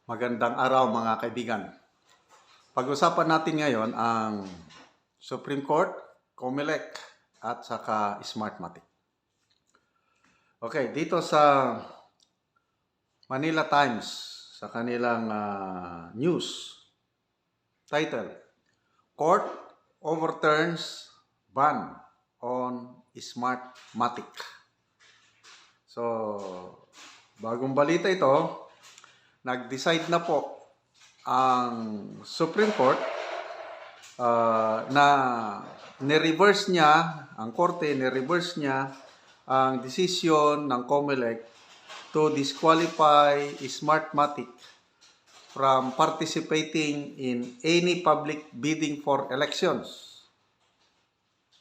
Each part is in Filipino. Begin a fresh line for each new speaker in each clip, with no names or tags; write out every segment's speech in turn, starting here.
Magandang araw mga kaibigan. Pag-usapan natin ngayon ang Supreme Court, COMELEC at saka Smartmatic. Okay, dito sa Manila Times, sa kanilang news title, Court overturns ban on Smartmatic. So, bagong balita ito, nag-decide na po ang Supreme Court na ni-reverse niya, ang korte ni-reverse niya ang desisyon ng COMELEC to disqualify Smartmatic from participating in any public bidding for elections.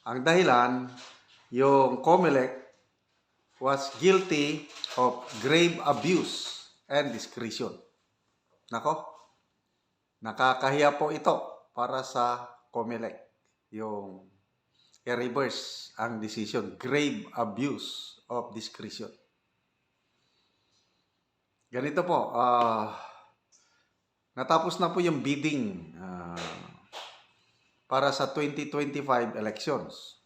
Ang dahilan, yung COMELEC was guilty of grave abuse and discretion. Nako, nakakahiya po ito para sa COMELEC, yung i-reverse ang decision, grave abuse of discretion. Ganito po, natapos na po yung bidding para sa 2025 elections.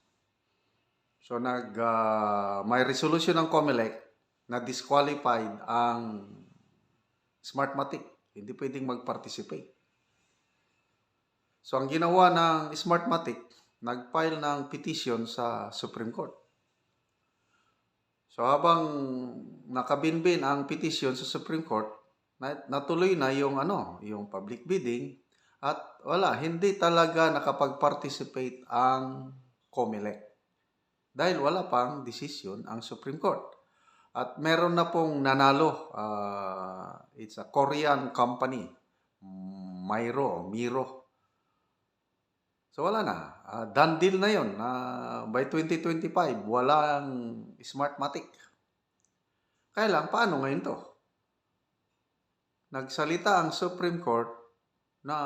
So may resolution ng COMELEC na disqualified ang Smartmatic. Hindi pwedeng mag-participate. So ang ginawa ng Smartmatic, nag-file ng petition sa Supreme Court. So habang nakabinbin ang petition sa Supreme Court, natuloy na yung yung public bidding at hindi talaga nakapag-participate ang COMELEC. Dahil wala pang decision ang Supreme Court. At meron na pong nanalo. It's a Korean company. Miro. So wala na. Done deal na yun. By 2025, walang Smartmatic. Kaya lang, paano ngayon to? Nagsalita ang Supreme Court na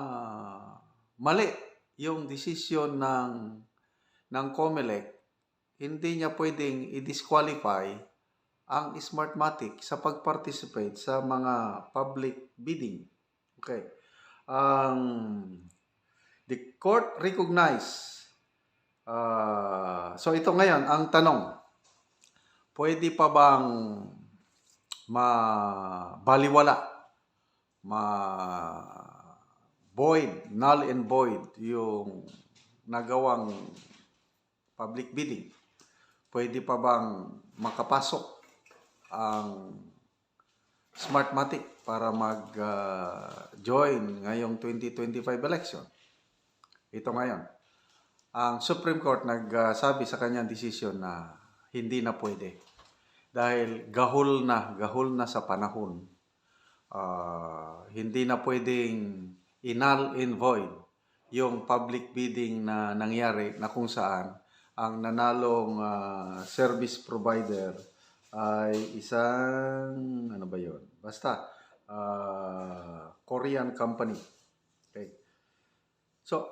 mali yung decision ng COMELEC. Hindi niya pwedeng i-disqualify ang Smartmatic sa pag-participate sa mga public bidding. Okay. The court recognized. So ito ngayon, ang tanong, pwede pa bang mabaliwala, void, null and void yung nagawang public bidding? Pwede pa bang makapasok ang Smartmatic para mag-join ngayong 2025 election? Ito ngayon. Ang Supreme Court nagsabi sa kanyang desisyon na hindi na pwede. Dahil gahol na sa panahon. Hindi na pwedeng null and void yung public bidding na nangyari na kung saan ang nanalong service provider ay isang, basta, Korean company. Okay. So,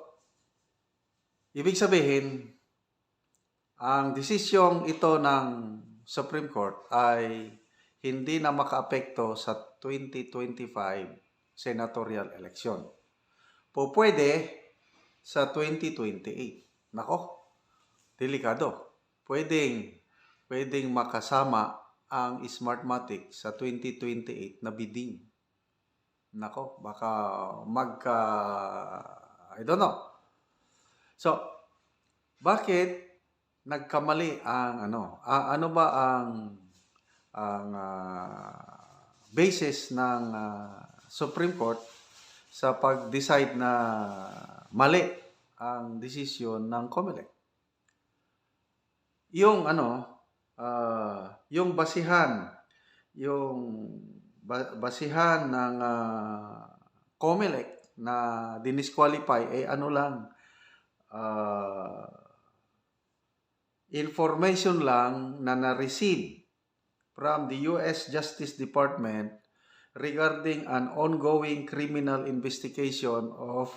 ibig sabihin, ang desisyong ito ng Supreme Court ay hindi na makaapekto sa 2025 senatorial election. Pwede sa 2028. Nako, delikado. Pwedeng makasama ang Smartmatic sa 2028 na bidding. Nako, baka I don't know. So, bakit nagkamali ang ano ba ang basis ng Supreme Court sa pag-decide na mali ang desisyon ng COMELEC? Yung yung basihan ng COMELEC na dinisqualify information lang na na-receive from the US Justice Department regarding an ongoing criminal investigation of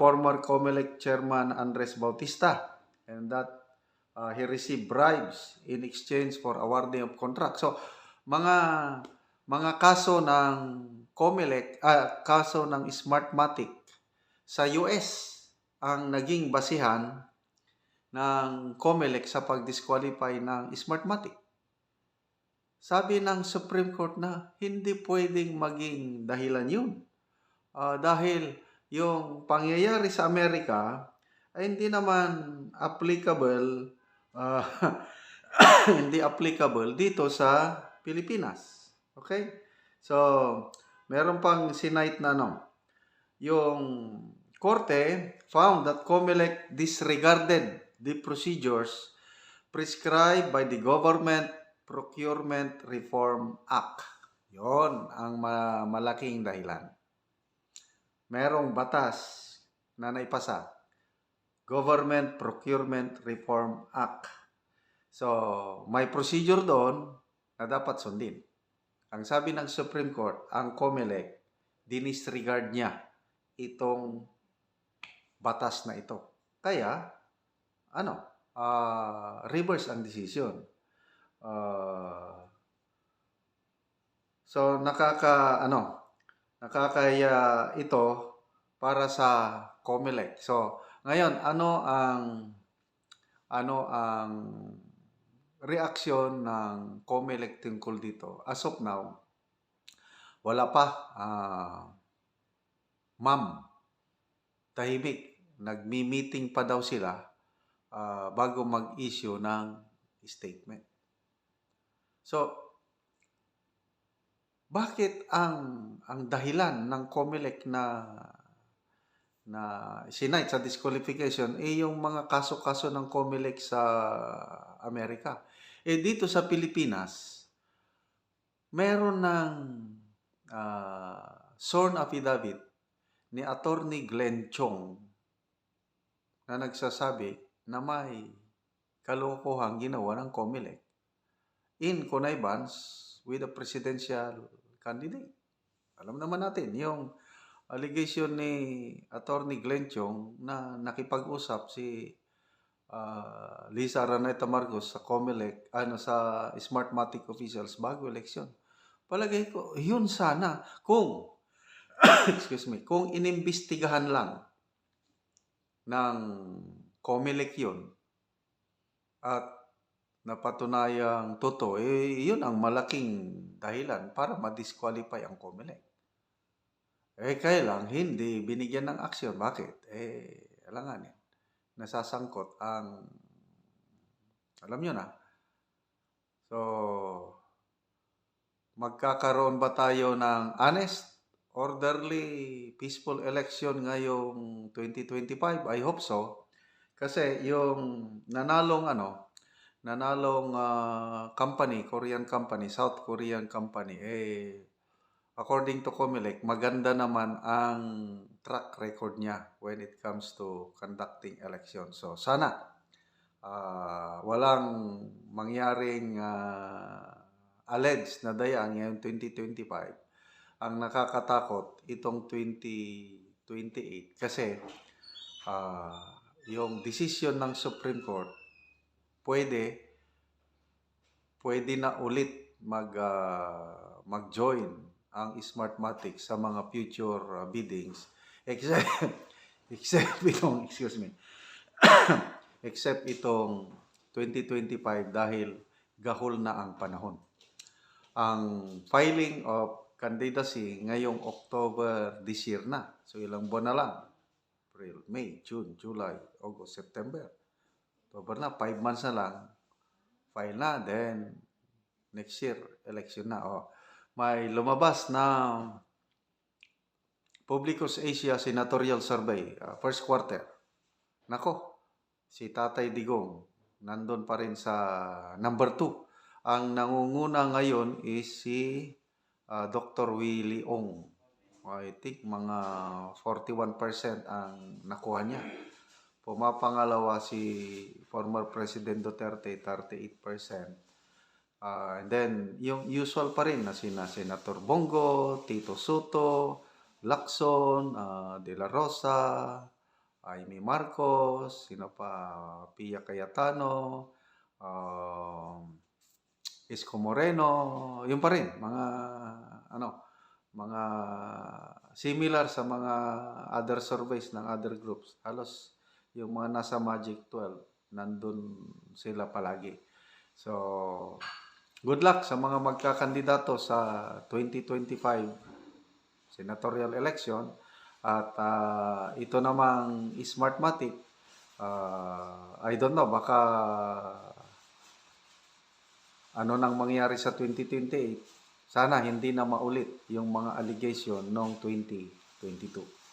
former COMELEC chairman Andres Bautista, and that he received bribes in exchange for awarding of contract. So, mga kaso ng kaso ng Smartmatic sa US ang naging basihan ng COMELEC sa pag-disqualify ng Smartmatic. Sabi ng Supreme Court na hindi pwedeng maging dahilan yun. Dahil yung pangyayari sa Amerika ay hindi naman applicable, ah, hindi applicable dito sa Pilipinas. Okay? So, meron pang sinight na yung korte found that COMELEC disregarded the procedures prescribed by the Government Procurement Reform Act. Yon ang malaking dahilan. Merong batas na naipasa, Government Procurement Reform Act. So, may procedure doon na dapat sundin. Ang sabi ng Supreme Court, ang COMELEC, dinisregard niya itong batas na ito. Kaya, reverse ang decision. So, nakakaya ito para sa COMELEC. So, ngayon, ano ang reaksyon ng COMELEC tungkol dito? As of now, wala pa. Ma'am, tahimik. Nagmi-meeting pa daw sila bago mag-issue ng statement. So, bakit ang dahilan ng COMELEC na sinight sa disqualification yung mga kaso-kaso ng COMELEC sa Amerika? Dito sa Pilipinas, meron ng sworn affidavit ni Attorney Glenn Chong na nagsasabi na may kalokohang ginawa ng COMELEC in connivance with a presidential candidate. Alam naman natin, yung allegation ni Attorney Glenn Chong na nakipag-usap si Lisa Araneta Marcos sa COMELEC, sa Smartmatic officials bago eleksyon. Palagay ko, yun sana kung kung inimbestigahan lang ng COMELEC yun at napatunayang totoo, yun ang malaking dahilan para ma-disqualify ang COMELEC. Kaya lang, hindi binigyan ng aksyon. Bakit? Alangan nasasangkot ang, alam nyo na. So, magkakaroon ba tayo ng honest, orderly, peaceful election ngayong 2025? I hope so. Kasi yung nanalong company, Korean company, South Korean company, according to COMELEC, maganda naman ang track record niya when it comes to conducting election. So, sana walang mangyaring alleged na dayaan ngayong 2025. Ang nakakatakot itong 2028 kasi yung decision ng Supreme Court pwede na ulit mag-join ang Smartmatic sa mga future biddings except itong 2025 dahil gahol na ang panahon. Ang filing of candidacy ngayong October this year na. So ilang buwan na lang. April, May, June, July, August, September. October na, 5 months na lang. File na, then next year, election na. May lumabas na Publicus Asia Senatorial Survey, first quarter. Nako, si Tatay Digong, nandun pa rin sa number 2. Ang nangunguna ngayon is si Dr. Willie Ong. I think mga 41% ang nakuha niya. Pumapangalawa si former President Duterte, 38%. And then, yung usual pa rin na sina Senator Bongo, Tito Soto, Lacson, De La Rosa, Amy Marcos, Pia Cayetano, Isko Moreno, yun pa rin, mga similar sa mga other surveys ng other groups. Halos yung mga nasa Magic 12, nandun sila palagi. So, good luck sa mga magkakandidato sa 2025 senatorial election. At ito namang Smartmatic, I don't know, baka ano nang mangyari sa 2028. Sana hindi na maulit yung mga allegation noong 2022.